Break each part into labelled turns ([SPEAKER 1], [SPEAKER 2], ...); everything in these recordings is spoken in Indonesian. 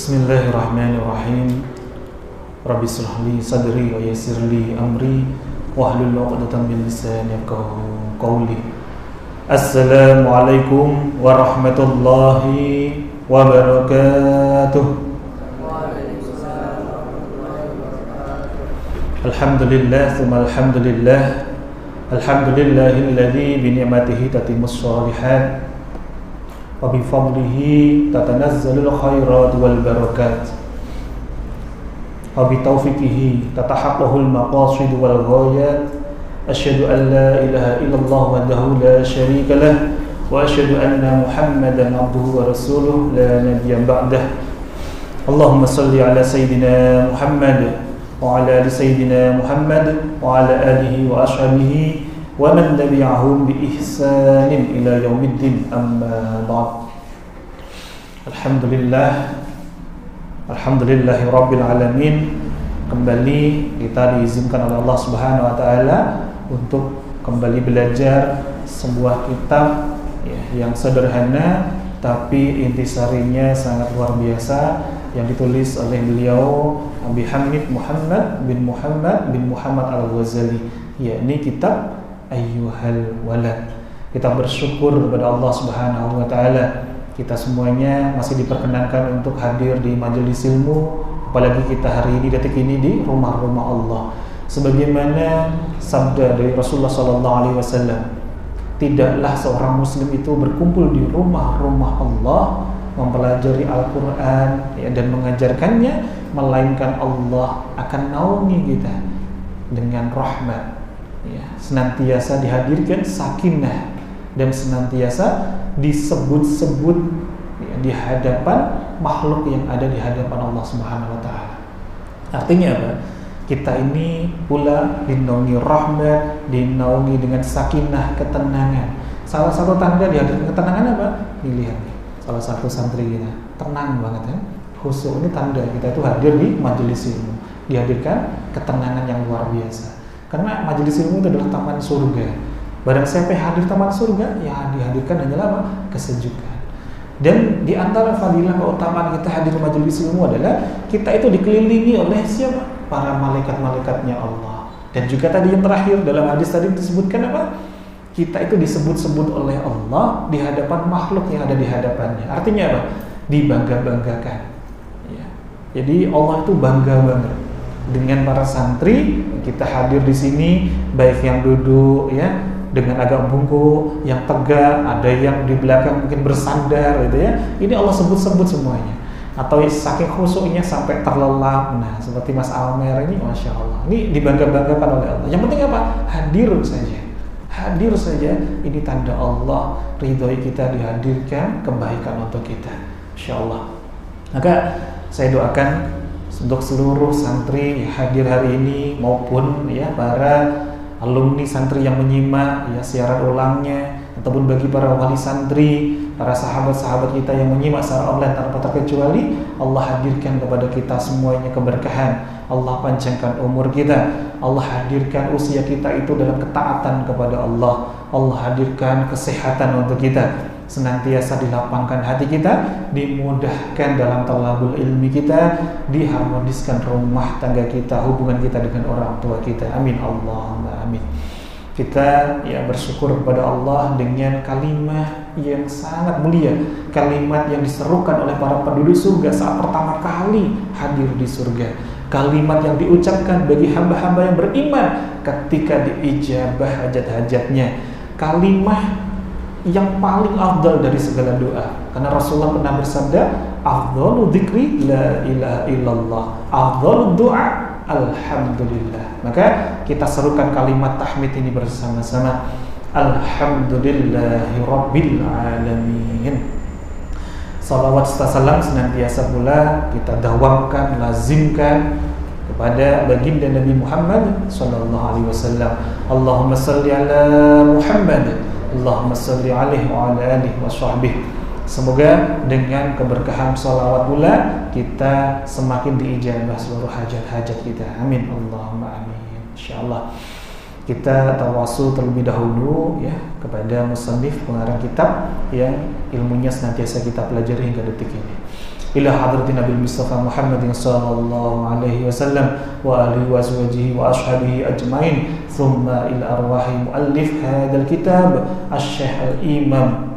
[SPEAKER 1] Bismillahirrahmanirrahim. Rabbi shrah li sadri wa yassir li amri wahlul 'uqdatam min lisani yafqahu qawli. Assalamualaikum warahmatullahi wabarakatuh. Alhamdulillah tsumma alhamdulillah. Alhamdulillahilladzi bi ni'matihi tatimmus shalihat. Wa bi fadlihi tatanazzalul khairat wal barakat. Wa bi taufiqihi tatahaqqaqul maqasid wal ghayat. Asyhadu an la ilaha illallah wahdahu la syarika lah wa asyhadu anna Muhammadan abduhu wa rasuluh la nabiyya ba'dah. Allahumma shalli ala sayidina Muhammad wa ala ali sayidina Muhammad wa ala alihi wa ashabihi wa man tabi'ahum bi ihsanin ila yaumiddin, amma ba'd. Alhamdulillahi rabbil alamin. Kembali kita diizinkan oleh Allah Subhanahu wa taala untuk kembali belajar sebuah kitab yang sederhana tapi intisarinya sangat luar biasa, yang ditulis oleh beliau Abi Hamid Muhammad bin Muhammad Al-Ghazali, yakni kitab Ayyuhal Walad. Kita bersyukur kepada Allah Subhanahu wa taala, kita semuanya masih diperkenankan untuk hadir di majelis ilmu, apalagi kita hari ini, detik ini, di rumah-rumah Allah. Sebagaimana sabda dari Rasulullah SAW, tidaklah seorang muslim itu berkumpul di rumah-rumah Allah mempelajari Al-Quran dan mengajarkannya, melainkan Allah akan naungi kita dengan rahmat, senantiasa dihadirkan sakinah dan senantiasa disebut-sebut di hadapan makhluk yang ada di hadapan Allah Subhanahu wa taala. Artinya apa? Kita ini pula dinaungi rahmat, dinaungi dengan sakinah, ketenangan. Salah satu tanda dihadirkan ketenangan apa? Dilihat nih, salah satu santri kita tenang banget ya. Khusyuk, ini tanda kita itu hadir di majelis ilmu, dihadirkan ketenangan yang luar biasa. Karena majelis ilmu itu adalah taman surga. Barang siapa yang hadir taman surga, yang dihadirkan hanyalah apa? Kesejukan. Dan di antara fadilah keutamaan kita hadir di majelis ilmu adalah kita itu dikelilingi oleh siapa? Para malaikat-malaikatnya Allah. Dan juga tadi yang terakhir dalam hadis tadi disebutkan apa? Kita itu disebut-sebut oleh Allah di hadapan makhluk yang ada di hadapannya. Artinya apa? Dibangga-banggakan. Jadi Allah itu bangga banget dengan para santri. Kita hadir di sini, baik yang duduk dengan agak bungkuk, yang tegak, ada yang di belakang mungkin bersandar gitu ya. Ini Allah sebut-sebut semuanya. Atau saking khusyuknya sampai terlelap. Nah, seperti Mas Almer ini, Masya Allah, ini dibangga-banggakan oleh Allah. Yang penting apa? Hadir saja. Hadir saja, ini tanda Allah ridhoi kita, dihadirkan kebaikan untuk kita, Insya Allah. Maka saya doakan untuk seluruh santri yang hadir hari ini maupun para alumni santri yang menyimak siaran ulangnya, ataupun bagi para wali santri, para sahabat-sahabat kita yang menyimak secara online tanpa terkecuali, Allah hadirkan kepada kita semuanya keberkahan. Allah panjangkan umur kita, Allah hadirkan usia kita itu dalam ketaatan kepada Allah. Allah hadirkan kesehatan untuk kita, senantiasa dilapangkan hati kita, dimudahkan dalam talabul ilmi kita, diharmoniskan rumah tangga kita, hubungan kita dengan orang tua kita. Amin Allahumma amin. Kita bersyukur kepada Allah dengan kalimat yang sangat mulia, kalimat yang diserukan oleh para penduduk surga saat pertama kali hadir di surga, kalimat yang diucapkan bagi hamba-hamba yang beriman ketika diijabah hajat-hajatnya, kalimat yang paling afdal dari segala doa. Karena Rasulullah pernah bersabda, afdalu dzikri la ilaha illallah, afdalu doa alhamdulillah. Maka kita serukan kalimat tahmid ini bersama-sama. Alhamdulillahi rabbil alamin. Salawat serta salam senantiasa pula kita dawamkan, lazimkan kepada baginda Nabi Muhammad sallallahu alaihi wasallam. Allahumma shalli ala Muhammad, Allahumma shalli alaihi wa ala alihi wa sahbihi. Semoga dengan keberkahan salawat pula kita semakin diijabah seluruh hajat-hajat kita. Amin Allahumma amin. Insyaallah kita tawasul terlebih dahulu kepada musannif pengarang kitab yang ilmunya senantiasa kita pelajari hingga detik ini. ila hadrati Nabi Mustafa Muhammadin sallallahu alaihi wasallam wa alihi wa azwajihi wa ashabihi ajmain, thumma ila arwahi muallif hadzal kitab asy-Syaikh al-Imam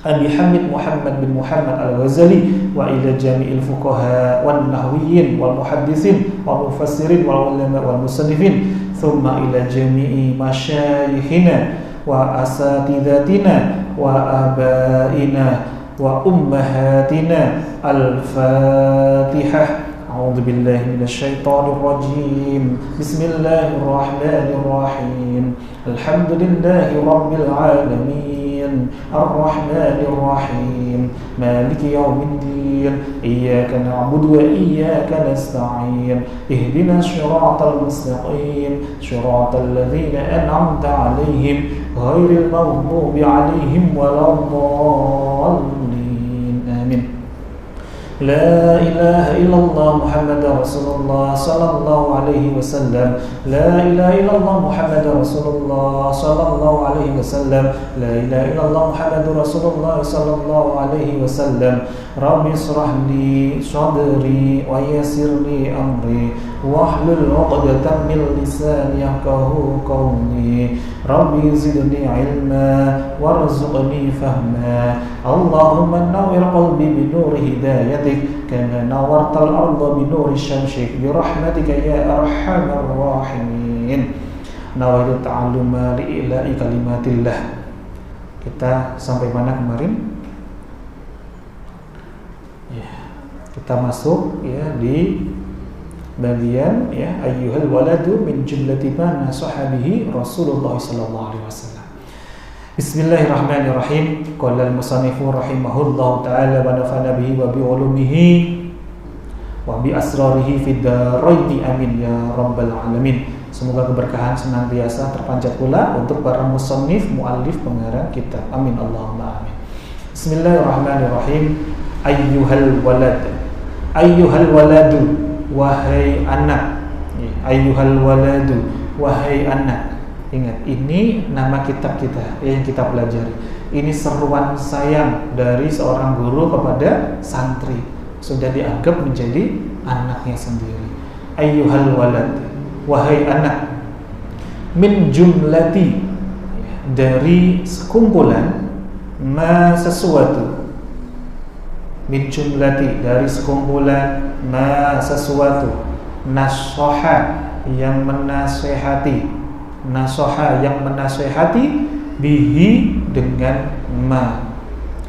[SPEAKER 1] Abi Hamid Muhammad bin Muhammad al-Ghazali, wa ila jami'il fuqaha wan nahwiyyin wal muhaddisin wal mufassirin wal ulama wal musannifin, thumma ila jami'i masyayikhina wa asatidatina wa abaina wa ummahatina. Al-Fatihah. A'udzu billahi minasyaitonir rajim. Bismillahirrahmanirrahim. Alhamdulillahi rabbil alamin. Ar-Rahmanir Rahim. Maliki yaumiddin. Iyyaka na'budu wa iyyaka nasta'in. Ihdinas siratal mustaqim. Siratal ladzina an'amta 'alaihim ghairil maghdubi 'alaihim waladdallin. Amin. La ilaha illallah Muhammadar Rasulullah sallallahu alaihi wasallam. La ilaha illallah Muhammadar Rasulullah sallallahu alaihi wasallam. La ilaha illallah Muhammadur Rasulullah sallallahu alaihi wasallam. Rabbi israh li sadri wa yassir li amri wahlul 'uqdatam min lisani yafqahu qawli. Rabbi zidni ilma warzuqni fahma. Allahumma nawwir qalbi bi nuri hidayatik kama nawwartal arda bi nuri syamsik bi rahmatika ya arhamar rahimin. Nawaitu ta'alluma li ilahi kalimatillah. Kita sampai mana kemarin? Ya, kita masuk ya di bagian ya ayyuhal waladu min jumlati ma sahabihi Rasulullah sallallahu alaihi wasallam. Bismillahirrahmanirrahim. Qala al-musannifu rahimahullahu ta'ala wa nafa'ana bihi wa bi ulumihi wa bi asrarihi fid dharain amin ya rabbal alamin. Semoga keberkahan senantiasa terpanjat pula untuk para musannif, muallif, pengarang kitab. Amin Allahumma amin. Bismillahirrahmanirrahim. Ayyuhal walad. Ayyuhal waladu, wahai anak. Ayyuhal waladu, wahai anak. Ingat, ini nama kitab kita yang kita pelajari. Ini seruan sayang dari seorang guru kepada santri. Sudah dianggap menjadi anaknya sendiri. Ayyuhal walad, wahai anak. Min jumlati, dari sekumpulan ma sesuatu. Min jumlati, dari sekumpulan ma sesuatu. Nasoha, yang menasehati. Nasoha, yang menasehati. Bihi, dengan ma.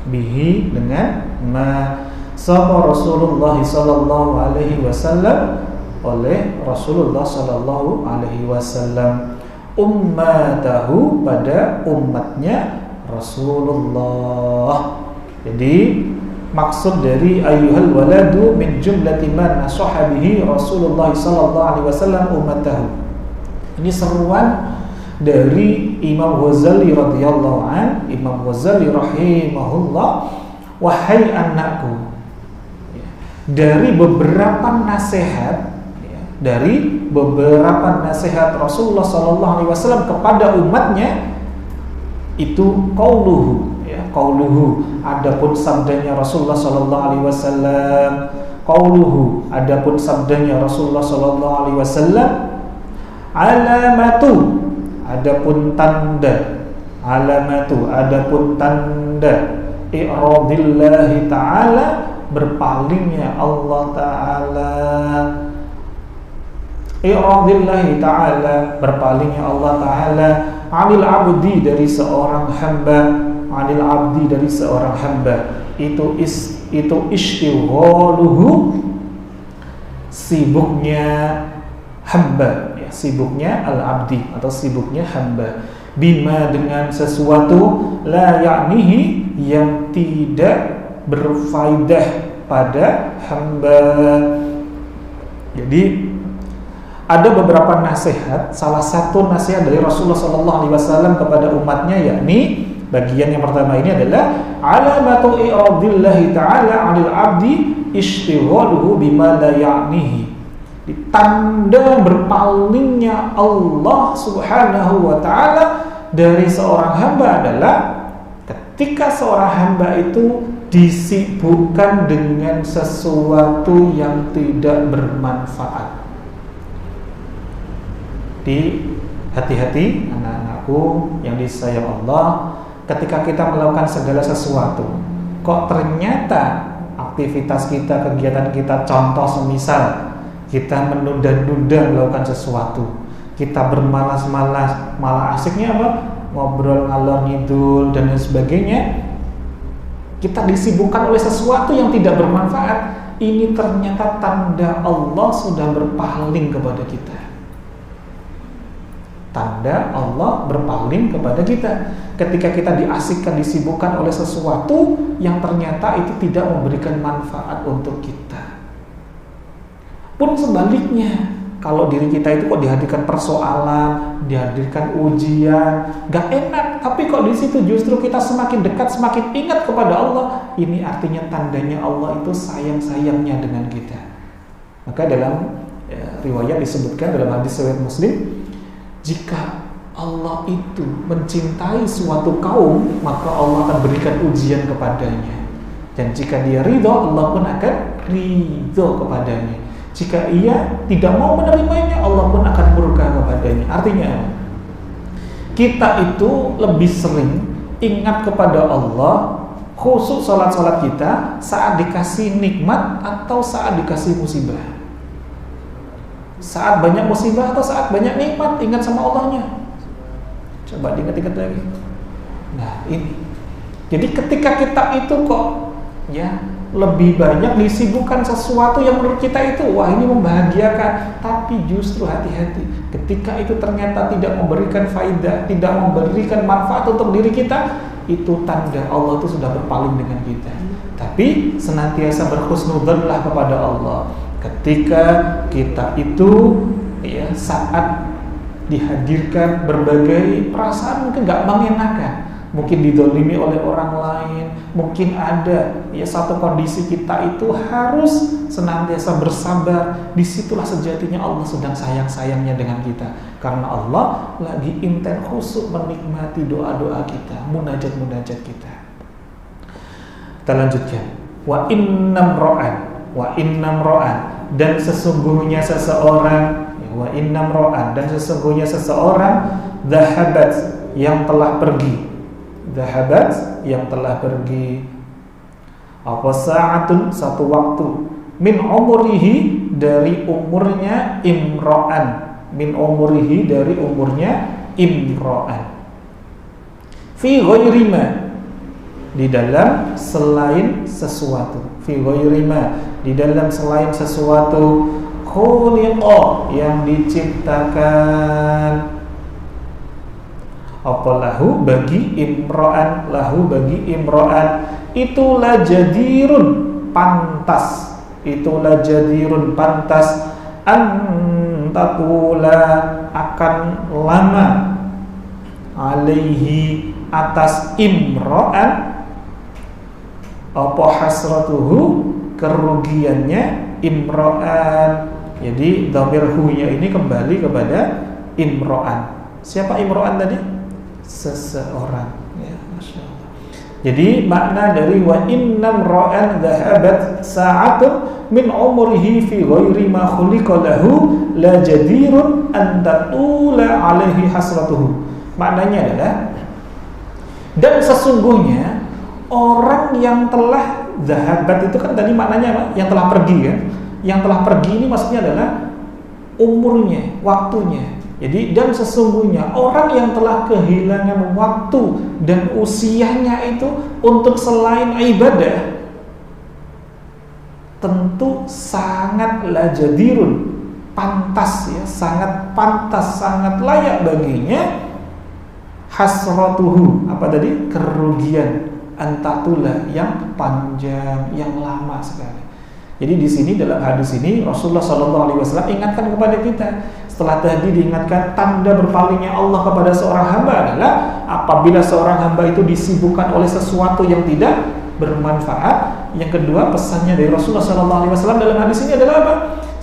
[SPEAKER 1] Bihi, dengan ma. Sapa Rasulullah sallallahu alaihi wasallam, oleh Rasulullah sallallahu alaihi wasallam. Ummatahu, pada umatnya Rasulullah. Jadi maksud dari ayyuhal waladu min jumlati man nasaha bihi Rasulullah sallallahu alaihi wasallam ummatahu. Ini seruan dari Imam Ghazali radhiyallahu an. Imam Ghazali rahimahullah, wahai anakku. Dari beberapa nasihat, dari beberapa nasihat Rasulullah sallallahu alaihi wasallam kepada umatnya, itu qauluhu, ya, qauluhu. Adapun sabdanya Rasulullah sallallahu alaihi wasallam, qauluhu. Adapun sabdanya Rasulullah sallallahu alaihi wasallam, alamatu. Adapun tanda, alamatu. Adapun tanda, i'radillahi ta'ala, berpalingnya Allah Ta'ala. I'radillahi ta'ala, berpalingnya Allah Ta'ala. Anil abdi, dari seorang hamba. Anil abdi, dari seorang hamba. Itu istighaluhu, sibuknya hamba, ya, sibuknya al-abdi atau sibuknya hamba. Bima, dengan sesuatu. La ya'nihi, yang tidak berfaidah pada hamba. Jadi ada beberapa nasihat. Salah satu nasihat dari Rasulullah SAW kepada umatnya, yakni bagian yang pertama ini adalah alamatu i'radillahi ta'ala 'anil 'abdi istighaluhu bima la ya'nihi. Tanda berpalingnya Allah Subhanahu wa ta'ala dari seorang hamba adalah ketika seorang hamba itu disibukkan dengan sesuatu yang tidak bermanfaat. Hati-hati anak-anakku yang disayang Allah, ketika kita melakukan segala sesuatu, kok ternyata aktivitas kita, kegiatan kita, contoh semisal kita menunda-nunda melakukan sesuatu, kita bermalas-malas, malah asiknya apa? Ngobrol ngalor ngidul dan lain sebagainya. Kita disibukkan oleh sesuatu yang tidak bermanfaat. Ini ternyata tanda Allah sudah berpaling kepada kita. Tanda Allah berpaling kepada kita ketika kita diasikkan, disibukkan oleh sesuatu yang ternyata itu tidak memberikan manfaat untuk kita. Pun sebaliknya, kalau diri kita itu kok dihadirkan persoalan, dihadirkan ujian, gak enak, tapi kok di situ justru kita semakin dekat, semakin ingat kepada Allah, ini artinya tandanya Allah itu sayang-sayangnya dengan kita. Maka dalam riwayat disebutkan dalam hadis riwayat Muslim, jika Allah itu mencintai suatu kaum, maka Allah akan berikan ujian kepadanya. Dan jika dia ridho, Allah pun akan ridho kepadanya. Jika ia tidak mau menerimanya, Allah pun akan murka kepadanya. Artinya, kita itu lebih sering ingat kepada Allah, khusus sholat-sholat kita, saat dikasih nikmat atau saat dikasih musibah. Saat banyak musibah atau saat banyak nikmat, ingat sama Allahnya. Coba diingat-ingat lagi. Nah ini, jadi ketika kita itu kok lebih banyak disibukkan sesuatu yang menurut kita itu wah ini membahagiakan, tapi justru hati-hati ketika itu ternyata tidak memberikan faidah, tidak memberikan manfaat untuk diri kita, itu tanda Allah itu sudah berpaling dengan kita. Tapi senantiasa berhusnudzanlah kepada Allah ketika kita itu saat dihadirkan berbagai perasaan mungkin gak mengenakan, mungkin didolimi oleh orang lain, mungkin ada satu kondisi kita itu harus senantiasa bersabar. Disitulah sejatinya Allah sedang sayang-sayangnya dengan kita, karena Allah lagi intens khusyuk menikmati doa-doa kita, munajat-munajat kita. Kita lanjutkan. Wa innam ro'an, dan sesungguhnya seseorang, wa innam ro'an, dan sesungguhnya seseorang dhahabat, yang telah pergi, dhahabat, yang telah pergi, apa sa'atun, satu waktu, min umurihi, dari umurnya, imro'an, min umurihi, dari umurnya imro'an, fi ghairi ma, di dalam selain sesuatu, fi ghairi ma, di dalam selain sesuatu, khuliqa, yang diciptakan, apa lahu, bagi imro'an, lahu, bagi imro'an, itulah jadirun, pantas, itulah jadirun, pantas, antatula, akan lama, alaihi, atas imro'an, apa hasratuhu, kerugiannya imro'an. Jadi dhamir hu-nya ini kembali kepada imro'an. Siapa imro'an tadi? Seseorang, ya, Masya Allah. Jadi makna dari wa innam ro'an dhahabat sa'atun min umrihi fi ghairi ma khuliqa lahu la jadirun an tatula alaihi hasratuhu. Maknanya adalah, dan sesungguhnya orang yang telah dhahabat itu kan tadi maknanya apa? Yang telah pergi kan? Yang telah pergi ini maksudnya adalah umurnya, waktunya. Jadi dan sesungguhnya orang yang telah kehilangan waktu dan usianya itu untuk selain ibadah, tentu sangat lajadirun, pantas ya, sangat pantas, sangat layak baginya hasratuhu, apa tadi? Kerugian, antatula, yang panjang, yang lama sekali. Jadi di sini dalam hadis ini Rasulullah SAW ingatkan kepada kita. Setelah tadi diingatkan tanda berpalingnya Allah kepada seorang hamba adalah apabila seorang hamba itu disibukkan oleh sesuatu yang tidak bermanfaat. Yang kedua, pesannya dari Rasulullah SAW dalam hadis ini adalah apa?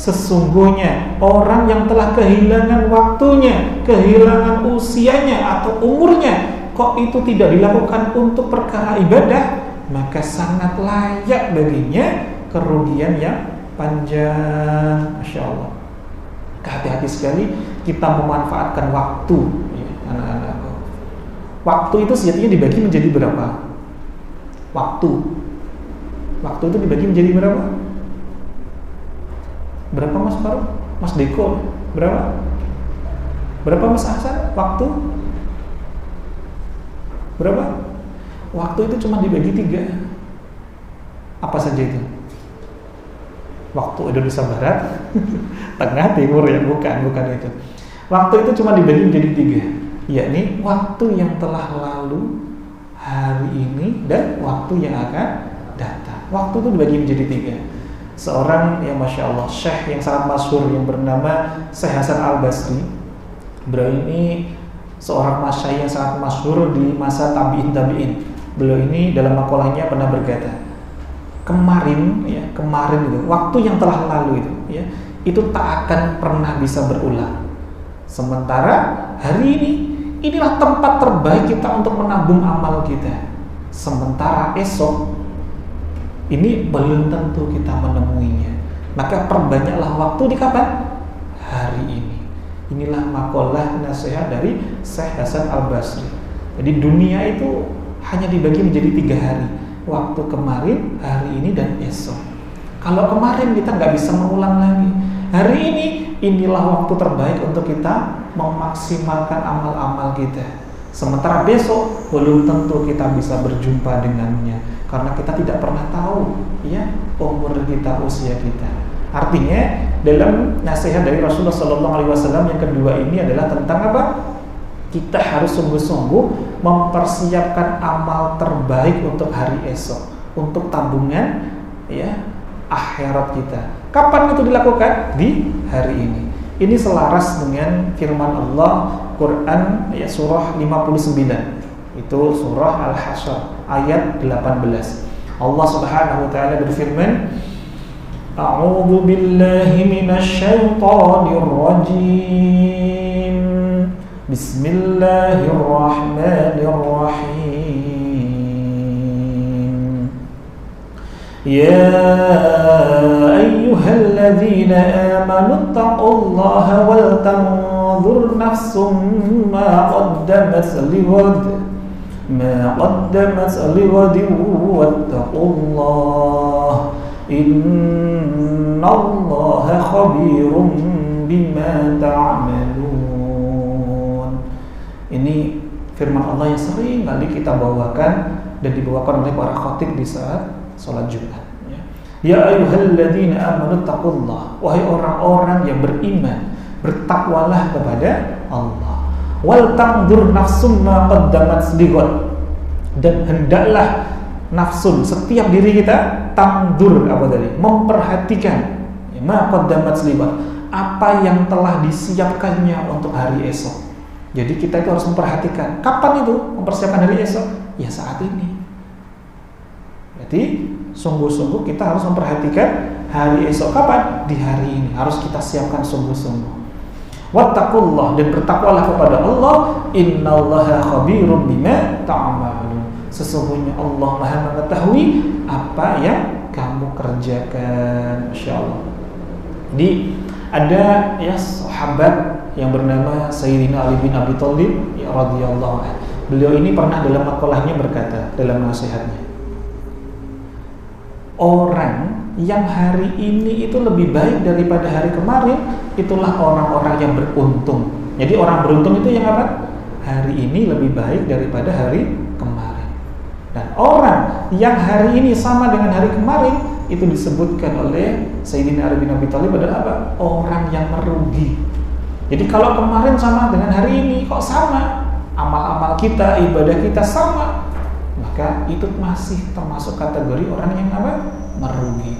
[SPEAKER 1] Sesungguhnya orang yang telah kehilangan waktunya, kehilangan usianya atau umurnya, kok itu tidak dilakukan untuk perkara ibadah, maka sangat layak baginya kerugian yang panjang. Masya Allah. Hati-hati sekali kita memanfaatkan waktu, ya, anak-anak. Waktu itu sejatinya dibagi menjadi berapa? Waktu itu dibagi menjadi berapa? Berapa Mas Faruk? Mas Deko? Berapa? Berapa Mas Ahsan? Waktu? Berapa? Waktu itu cuma dibagi 3. Apa saja itu? Waktu Indonesia Barat, Tengah, Timur, ya bukan itu. Waktu itu cuma dibagi menjadi 3, yakni waktu yang telah lalu, hari ini, dan waktu yang akan datang. Waktu itu dibagi menjadi 3. Seorang yang Masya Allah, syekh yang sangat masyhur yang bernama Syekh Hasan Al-Basri. Beliau ini seorang masyayikh yang sangat masyhur di masa tabi'in. Beliau ini dalam makalahnya pernah berkata, kemarin itu, waktu yang telah lalu itu, ya, itu tak akan pernah bisa berulang. Sementara hari ini, inilah tempat terbaik kita untuk menabung amal kita. Sementara esok, ini belum tentu kita menemuinya. Maka perbanyaklah waktu di kapan? Hari ini. Inilah makalah nasihat dari Syekh Hasan Al-Basri. Jadi dunia itu hanya dibagi menjadi 3 hari. Waktu kemarin, hari ini, dan esok. Kalau kemarin kita nggak bisa mengulang lagi. Hari ini, inilah waktu terbaik untuk kita memaksimalkan amal-amal kita. Sementara besok belum tentu kita bisa berjumpa dengannya, karena kita tidak pernah tahu, ya, umur kita, usia kita. Artinya dalam nasihat dari Rasulullah SAW yang kedua ini adalah tentang apa? Kita harus sungguh-sungguh mempersiapkan amal terbaik untuk hari esok, untuk tabungan, ya, akhirat kita. Kapan itu dilakukan? Di hari ini. Ini selaras dengan firman Allah Quran, ya, surah 59. Itu surah Al-Hasyr ayat 18. Allah Subhanahu wa taala berfirman, A'udzu billahi minasy syaithanir rajim. Bismillahirrahmanirrahim. Ya ayyuhalladzina amanu taqullaha wal tanzur nafsum ma qaddamat lighadin wattaqullaha innallaha khabirum bima ta'malun. Ini firman Allah yang sering kali kita bawakan dan dibawakan oleh para khatib di saat salat Jumat. Ya ayyuhalladzina amanu taqullah, wahai orang-orang yang beriman, bertakwalah kepada Allah. Wal tanzur nafsum ma qaddamat lighad, dan hendaklah nafsun, setiap diri kita, tanzur apa tadi? Memperhatikan, ma qaddamat lighad, apa yang telah disiapkannya untuk hari esok. Jadi kita itu harus memperhatikan. Kapan itu mempersiapkan hari esok? Ya saat ini. Jadi sungguh-sungguh kita harus memperhatikan hari esok. Kapan? Di hari ini. Harus kita siapkan sungguh-sungguh. Wattaqullah, dan bertakwalah kepada Allah. Innallaha khabirum bima ta'malun. Sesungguhnya Allah Maha mengetahui apa yang kamu kerjakan. Masya Allah. Jadi ada, ya, sahabat yang bernama Sayyidina Ali bin Abi Thalib, ya, radhiyallahu anhu. Beliau ini pernah dalam makalahnya berkata, dalam nasihatnya, orang yang hari ini itu lebih baik daripada hari kemarin, itulah orang-orang yang beruntung. Jadi orang beruntung itu yang apa? Hari ini lebih baik daripada hari kemarin. Dan orang yang hari ini sama dengan hari kemarin, itu disebutkan oleh Sayyidina Ali bin Abi Thalib adalah apa? Orang yang merugi. Jadi kalau kemarin sama dengan hari ini, kok sama? Amal-amal kita, ibadah kita sama, maka itu masih termasuk kategori orang yang apa? Merugi.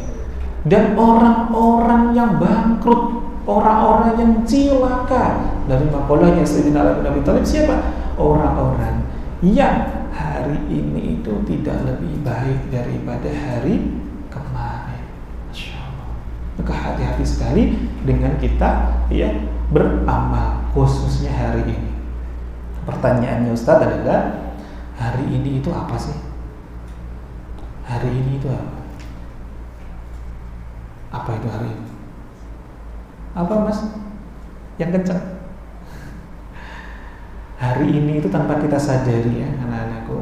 [SPEAKER 1] Dan orang-orang yang bangkrut, orang-orang yang cilaka, dari makalahnya Sayyidina Ali bin Abi Thalib siapa? Orang-orang yang hari ini itu tidak lebih baik daripada hari kemarin. Masya Allah. Maka hati-hati sekali dengan kita, ya, beramal, khususnya hari ini. Pertanyaannya Ustaz adalah, hari ini itu apa sih? Hari ini itu apa? Apa itu hari ini? Apa mas? Yang kencang. Hari ini itu tanpa kita sadari ya anak-anakku,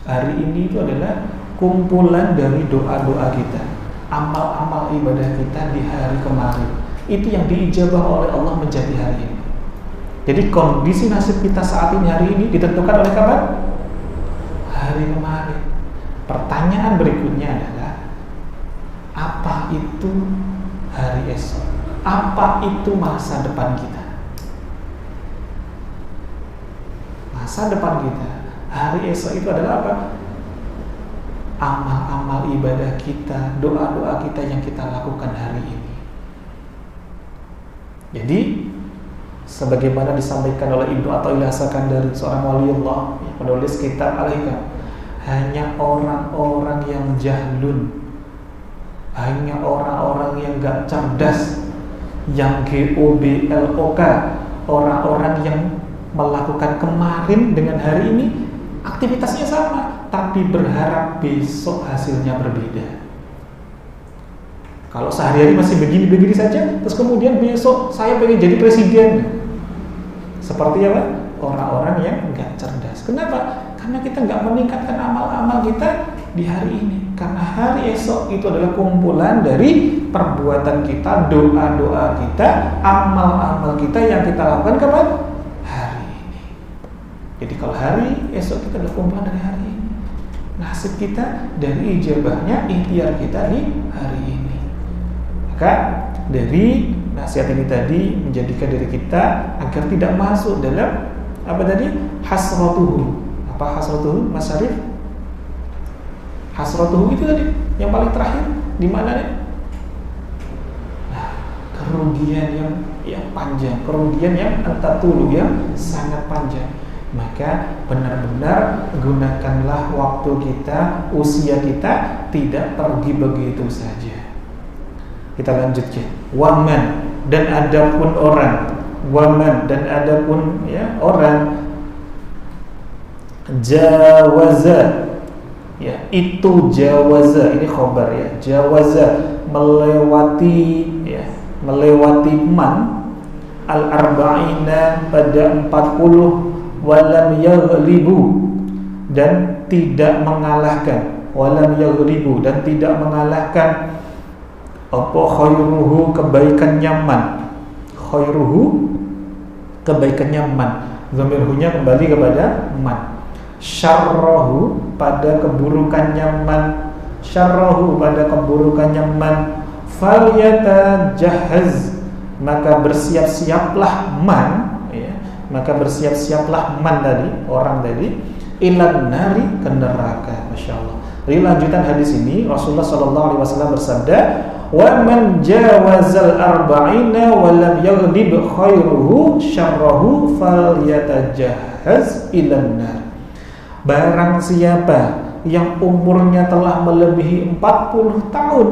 [SPEAKER 1] hari ini itu adalah kumpulan dari doa-doa kita, amal-amal ibadah kita di hari kemarin. Itu yang diijabah oleh Allah menjadi hari ini. Jadi kondisi nasib kita saat ini hari ini ditentukan oleh kapan? Hari kemarin. Pertanyaan berikutnya adalah, apa itu hari esok? Apa itu masa depan kita? Masa depan kita, hari esok itu adalah apa? Amal-amal ibadah kita, doa-doa kita yang kita lakukan hari ini. Jadi sebagaimana disampaikan oleh Ibnu Athaillah As-Sakandari, seorang waliullah, penulis kitab Al-Hikam, hanya orang-orang yang jahlun, hanya orang-orang yang gak cerdas, yang GOBLOK, orang-orang yang melakukan kemarin dengan hari ini aktivitasnya sama, tapi berharap besok hasilnya berbeda. Kalau sehari-hari masih begini-begini saja, terus kemudian besok saya pengen jadi presiden, seperti apa? Orang-orang yang nggak cerdas. Kenapa? Karena kita nggak meningkatkan amal-amal kita di hari ini. Karena hari esok itu adalah kumpulan dari perbuatan kita, doa-doa kita, amal-amal kita yang kita lakukan kapan? Hari ini. Jadi kalau hari esok kita adalah kumpulan dari hari ini. Nasib kita dari ijabahnya ikhtiar kita di hari ini. Maka dari nasihat ini tadi menjadikan diri kita agar tidak masuk dalam apa tadi? Hasratuhu. Apa hasratuhu, Mas Syarif? Hasratuhu itu tadi yang paling terakhir di mana nih? Nah, kerugian yang panjang, kerugian yang antatulu, yang sangat panjang. Maka benar-benar gunakanlah waktu kita, usia kita tidak pergi begitu saja. Kita lanjutkan. Waman, dan adapun orang, waman, dan adapun ya orang, jawaza, ya itu jawaza, ini khobar ya, jawaza melewati ya, melewati man al-arba'ina pada 40, walam yaghlibu, dan tidak mengalahkan, walam yaghlibu, dan tidak mengalahkan apa khairuhu, kebaikannya man, khairuhu, kebaikannya man, dhamirhunya kembali kepada man, syarrahu, pada keburukannya man, syarrahu, pada keburukannya man, falyatajahhaz, maka bersiap-siaplah man ya, maka bersiap-siaplah man tadi, orang tadi, ilan nari, ke neraka. Masya Allah. Jadi lanjutan hadis ini Rasulullah SAW bersabda, wa man jawazal arba'ina wa lam yaghlib khairuhu syarrahu falyatajahhaz ilan nar. Barang siapa yang umurnya telah melebihi 40 tahun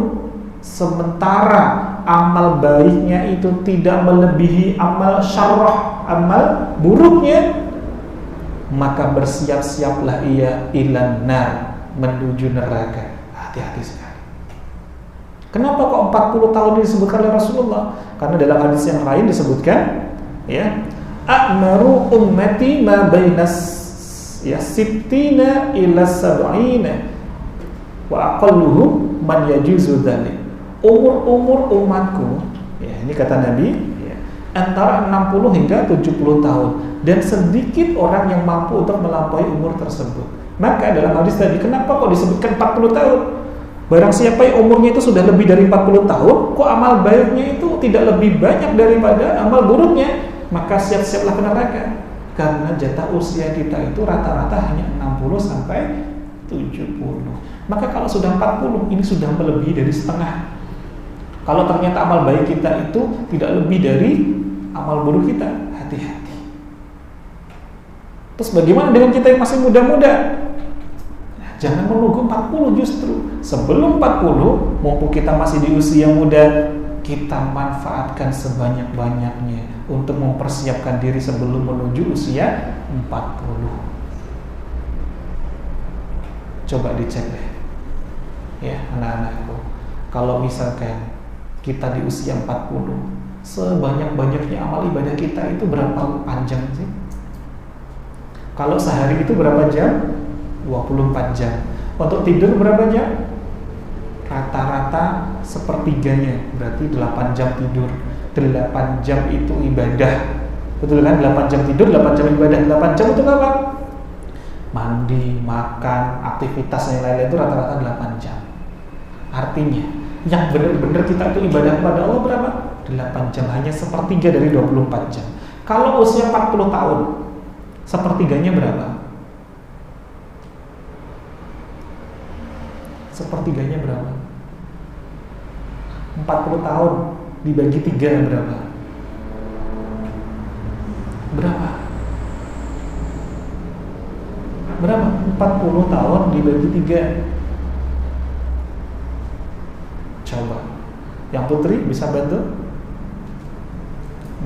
[SPEAKER 1] sementara amal baiknya itu tidak melebihi amal syarrah, amal buruknya, maka bersiap-siaplah ia ilan nar, menuju neraka. Hati-hati sekali. Kenapa kok 40 tahun disebutkan oleh Rasulullah? Karena dalam hadis yang lain disebutkan ya, a'maru ummati ma bainas ya sittina ila sab'ina wa aqalluhum man yajuzu dzalik. Umur umatku ya, ini kata Nabi ya, antara 60 hingga 70 tahun, dan sedikit orang yang mampu untuk melampaui umur tersebut. Maka dalam hadis tadi, kenapa kok disebutkan 40 tahun? Barang siapa yang umurnya itu sudah lebih dari 40 tahun, kok amal baiknya itu tidak lebih banyak daripada amal buruknya, maka siap-siaplah ke neraka. Karena jatah usia kita itu rata-rata hanya 60 sampai 70. Maka kalau sudah 40, ini sudah melebihi dari setengah. Kalau ternyata amal baik kita itu tidak lebih dari amal buruk kita, hati-hati. Terus bagaimana dengan kita yang masih muda-muda? Jangan menunggu 40 justru. Sebelum 40, mumpung kita masih di usia muda, kita manfaatkan sebanyak-banyaknya untuk mempersiapkan diri sebelum menuju usia 40. Coba dicek deh. ya anak-anakku, kalau misalkan kita di usia 40, sebanyak-banyaknya amal ibadah kita itu berapa panjang sih? Kalau sehari itu berapa jam? 24 jam. Untuk tidur berapa jam? Rata-rata sepertiganya, berarti 8 jam tidur. 8 jam itu ibadah. Betul kan? 8 jam tidur, 8 jam ibadah. 8 jam untuk apa? Mandi, makan, aktivitas yang lain-lain itu rata-rata 8 jam. Artinya, yang benar-benar kita itu ibadah kepada Allah berapa? 8 jam, hanya sepertiga dari 24 jam. Kalau usia 40 tahun, sepertiganya berapa? Sepertiganya berapa? 40 tahun dibagi 3 berapa? Berapa? Berapa? 40 tahun dibagi 3. Coba. Yang Putri bisa bantu?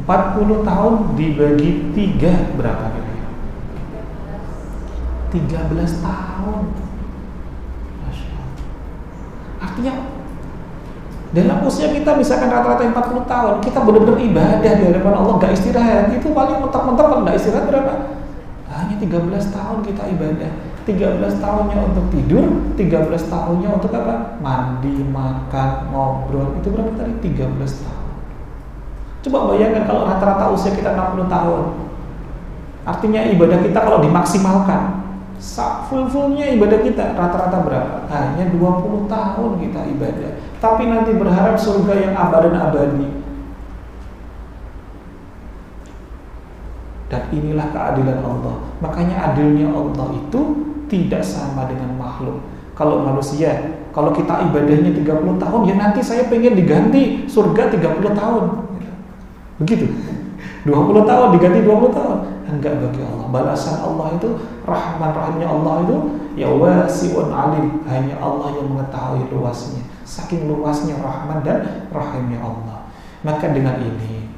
[SPEAKER 1] 40 tahun dibagi 3 berapa kira-kira? 13 tahun. Masya Allah. Artinya dalam usia kita misalkan rata-rata 40 tahun, kita benar-benar ibadah di hadapan Allah, gak istirahat. Itu paling mentok-mentok kalau gak istirahat berapa? Hanya 13 tahun kita ibadah. 13 tahunnya untuk tidur, 13 tahunnya untuk apa? Mandi, makan, ngobrol. Itu berapa tadi? 13 tahun. Coba bayangkan kalau rata-rata usia kita 60 tahun. Artinya ibadah kita kalau dimaksimalkan, full-fullnya ibadah kita rata-rata berapa? Hanya 20 tahun kita ibadah. Tapi nanti berharap surga yang abadi dan abadi. Dan inilah keadilan Allah. Makanya adilnya Allah itu tidak sama dengan makhluk. Kalau manusia, kalau kita ibadahnya 30 tahun, ya nanti saya pengen diganti surga 30 tahun. Begitu. 20 tahun diganti 20 tahun. Enggak, bagi Allah. Balasan Allah itu, rahman-rahimnya Allah itu ya wasi'un alim. Hanya Allah yang mengetahui luasnya. Saking luasnya rahman dan rahimnya Allah. Maka dengan ini,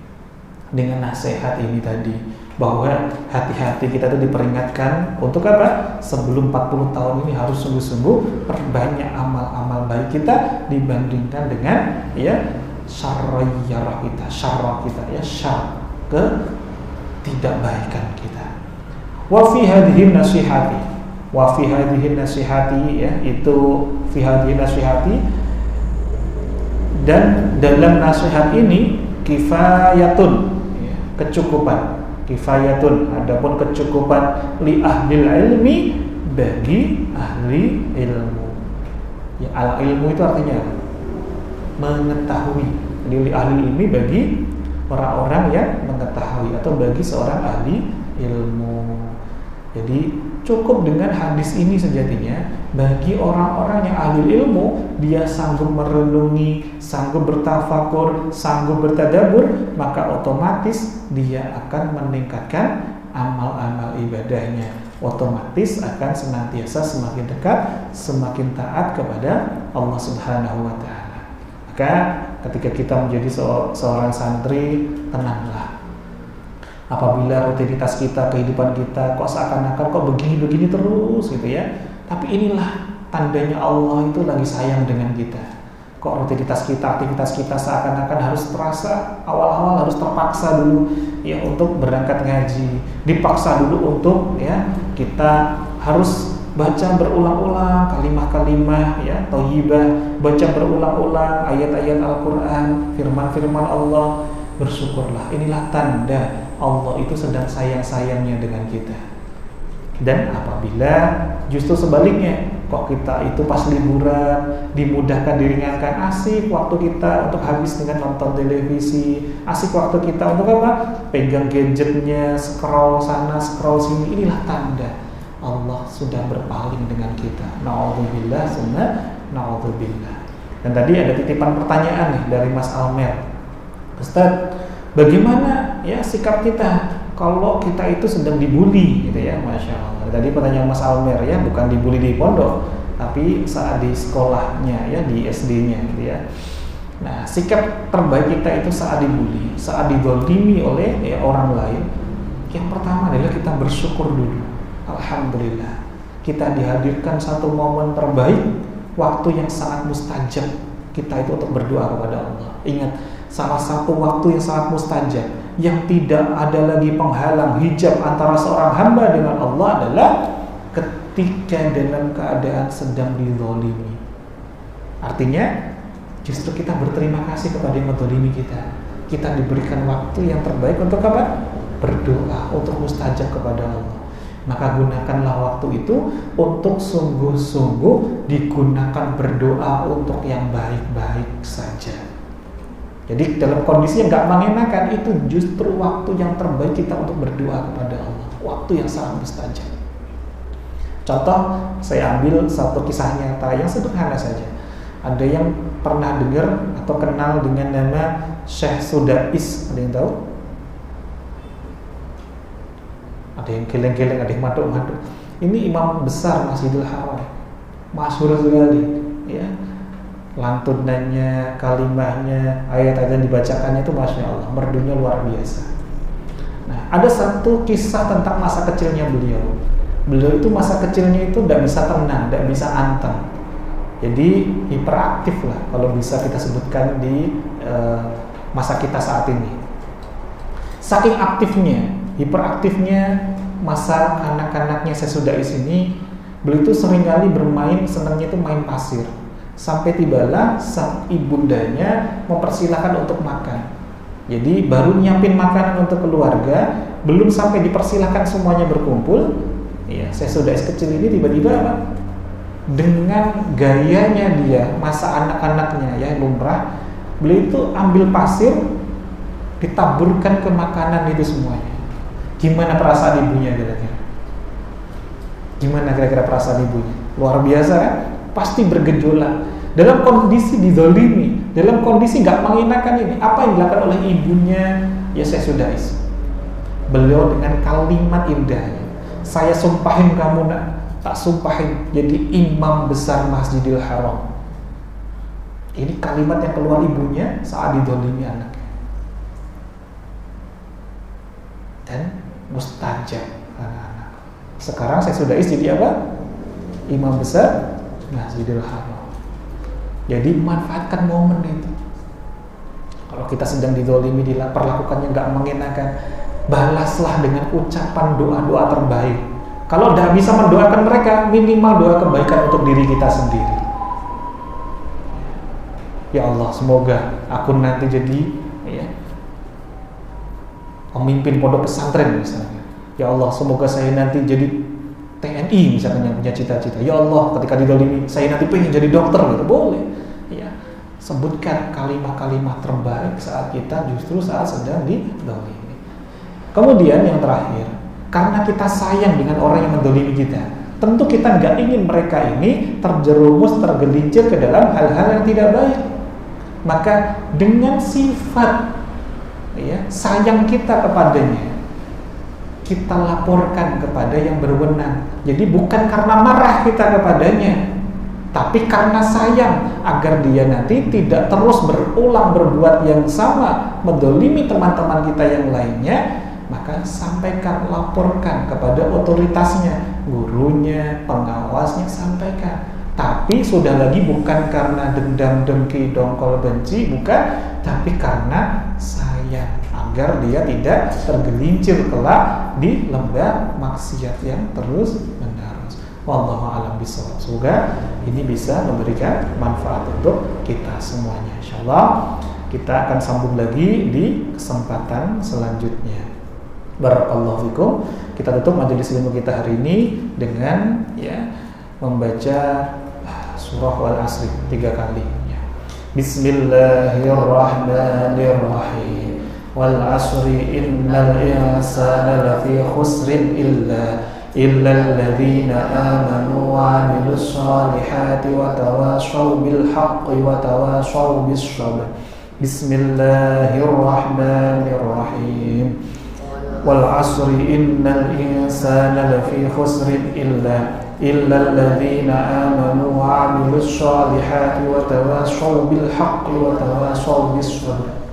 [SPEAKER 1] dengan nasihat ini tadi, bahwa hati-hati kita itu diperingatkan untuk apa? Sebelum 40 tahun ini harus sungguh-sungguh perbanyak amal-amal baik kita dibandingkan dengan ya syarriyarah kita, syarrah kita, ya syar ke tidak baikan kita. Wa fi hadhihi nasihati, wa fi hadhihi nasihati, ya itu fi hadhihi nasihati, dan dalam nasihat ini kifayatun, ya, kecukupan, kifayatun, adapun kecukupan li ahlil ilmi, bagi ahli ilmu. Ya, al ilmu itu artinya mengetahui. Jadi li ahli ilmi bagi orang-orang yang mengetahui atau bagi seorang ahli ilmu. Jadi cukup dengan hadis ini sejatinya bagi orang-orang yang ahli ilmu, dia sanggup merenungi, sanggup bertafakur, sanggup bertadabbur, maka otomatis dia akan meningkatkan amal-amal ibadahnya. Otomatis akan senantiasa semakin dekat, semakin taat kepada Allah Subhanahu wa taala. Maka ketika kita menjadi seorang santri, tenanglah. Apabila rutinitas kita, kehidupan kita kok seakan-akan kok begini-begini terus gitu ya. Tapi inilah tandanya Allah itu lagi sayang dengan kita. Kok rutinitas kita, aktivitas kita seakan-akan harus terasa, awal-awal harus terpaksa dulu ya untuk berangkat ngaji, dipaksa dulu untuk ya kita harus baca berulang-ulang kalimat-kalimat ya thayyibah, baca berulang-ulang ayat-ayat Al-Qur'an, firman-firman Allah. Bersyukurlah, inilah tanda Allah itu sedang sayang-sayangnya dengan kita. Dan apabila justru sebaliknya, kok kita itu pas liburan dimudahkan, diringankan, asik waktu kita untuk habis dengan nonton televisi, asik waktu kita untuk apa? Pegang gadgetnya, scroll sana, scroll sini. Inilah tanda Allah sudah berpaling dengan kita. Na'udzubillah, na'udzubillah. Dan tadi ada titipan pertanyaan nih dari Mas Almer. Ustaz, bagaimana ya sikap kita kalau kita itu sedang dibully gitu ya? Masya Allah. Tadi pertanyaan Mas Almer ya, bukan dibully di pondok, tapi saat di sekolahnya ya, di SD-nya gitu ya. Nah, sikap terbaik kita itu saat dibully, saat dizalimi oleh ya, orang lain. Yang pertama adalah kita bersyukur dulu. Alhamdulillah, kita dihadirkan satu momen terbaik waktu yang sangat mustajab kita itu untuk berdoa kepada Allah. Ingat, salah satu waktu yang sangat mustajab, yang tidak ada lagi penghalang hijab antara seorang hamba dengan Allah adalah ketika dalam keadaan sedang dizalimi. Artinya justru kita berterima kasih kepada yang menzalimi kita. Kita diberikan waktu yang terbaik untuk apa? Berdoa, untuk mustajab kepada Allah. Maka gunakanlah waktu itu untuk sungguh-sungguh digunakan berdoa untuk yang baik-baik saja. Jadi dalam kondisi yang gak mengenakan, itu justru waktu yang terbaik kita untuk berdoa kepada Allah. Waktu yang sangat mustajab. Contoh, saya ambil satu kisah nyata yang sederhana saja. Ada yang pernah dengar atau kenal dengan nama Syekh Sudais? Ada yang tahu? Ada yang geleng-geleng, ada yang maduk-maduk. Ini imam besar Masjidil Haram, masyhur sekali, ya. Lantunannya, kalimahnya, ayat-ayat yang dibacakannya itu masya Allah, merdunya luar biasa. Nah, ada satu kisah tentang masa kecilnya beliau. Beliau itu masa kecilnya itu tidak bisa tenang, tidak bisa anteng. Jadi hiperaktif lah kalau bisa kita sebutkan di masa kita saat ini. Saking aktifnya, hiperaktifnya masa kanak-kanaknya Sesudais ini, beliau itu seringkali bermain, senangnya itu main pasir. Sampai tibalah sang ibundanya mempersilahkan untuk makan. Jadi baru nyiapin makanan untuk keluarga, belum sampai dipersilahkan semuanya berkumpul, ya Sesudais kecil ini tiba-tiba apa? Dengan gayanya dia, masa anak-anaknya ya lumrah, beliau itu ambil pasir, ditaburkan ke makanan itu semuanya. Gimana perasaan ibunya kira-kira? Gimana kira-kira perasaan ibunya? Luar biasa kan? Pasti bergejolak. Dalam kondisi dizalimi, dalam kondisi gak mengenakan ini, apa yang dilakukan oleh ibunya ya Sesudais? Beliau dengan kalimat indahnya, saya sumpahin kamu nak, tak sumpahin jadi imam besar Masjidil Haram. Ini kalimat yang keluar ibunya saat dizalimi anaknya. Dan mustajab anak-anak. Sekarang Sesudais jadi apa? Imam besar Masjidil Haram. Jadi manfaatkan momen itu. Kalau kita sedang dizalimi, diperlakukannya nggak mengenakan, balaslah dengan ucapan doa-doa terbaik. Kalau tidak bisa mendoakan mereka, minimal doa kebaikan untuk diri kita sendiri. Ya Allah, semoga aku nanti jadi pemimpin pondok pesantren misalnya. Ya Allah, semoga saya nanti jadi TNI misalnya, yang punya cita-cita. Ya Allah, ketika dizalimi, saya nanti pengen jadi dokter gitu. Boleh. Ya. Sebutkan kalimat-kalimat terbaik saat kita justru saat sedang dizalimi. Kemudian yang terakhir, karena kita sayang dengan orang yang menzalimi kita, tentu kita nggak ingin mereka ini terjerumus, tergelincir ke dalam hal-hal yang tidak baik. Maka dengan sifat sayang kita kepadanya, kita laporkan kepada yang berwenang. Jadi bukan karena marah kita kepadanya, tapi karena sayang agar dia nanti tidak terus berulang berbuat yang sama, menzalimi teman-teman kita yang lainnya. Maka sampaikan, laporkan kepada otoritasnya, gurunya, pengawasnya, sampaikan. Tapi sudah lagi bukan karena dendam, dengki, dongkol, benci, bukan, tapi karena sayang agar dia tidak tergelincir kelak di lembah maksiat yang terus menerus. Wallahu a'lam bishawab. Semoga ini bisa memberikan manfaat untuk kita semuanya. Insyaallah kita akan sambung lagi di kesempatan selanjutnya. Barakallahu fikum. Kita tutup majelis ilmu kita hari ini dengan membaca surah Wal Asri 3 kali. Bismillahirrahmanirrahim. Wal asri innal insana lafi khusrin illa alladhina amanu wa 'amilus solihati wa tawashaw bil haqqi wa tawashaw bis sabr. Bismillahirrahmanirrahim. Wal asri innal insana lafi khusrin illa alladhina amanu wa 'amilus solihati wa tawashaw bil haqqi wa tawashaw bis sabr.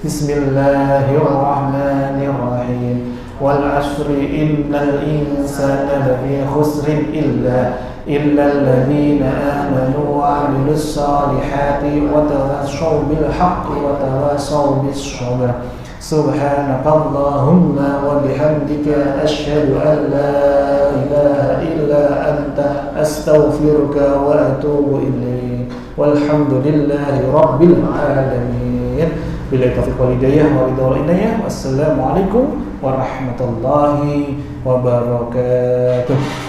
[SPEAKER 1] Bismillahirrahmanirrahim. Wal asri innal insana lafi khusrin illa إلا الذين آمنوا وعملوا الصالحات وتواصوا بالحق وتواصوا بالصبر سبحانك اللهم وبحمدك أشهد أن لا إله إلا أنت أستغفرك وأتوب إليك والحمد لله رب العالمين بالله التوفيق والهداية والعناية والسلام عليكم warahmatullahi wabarakatuh.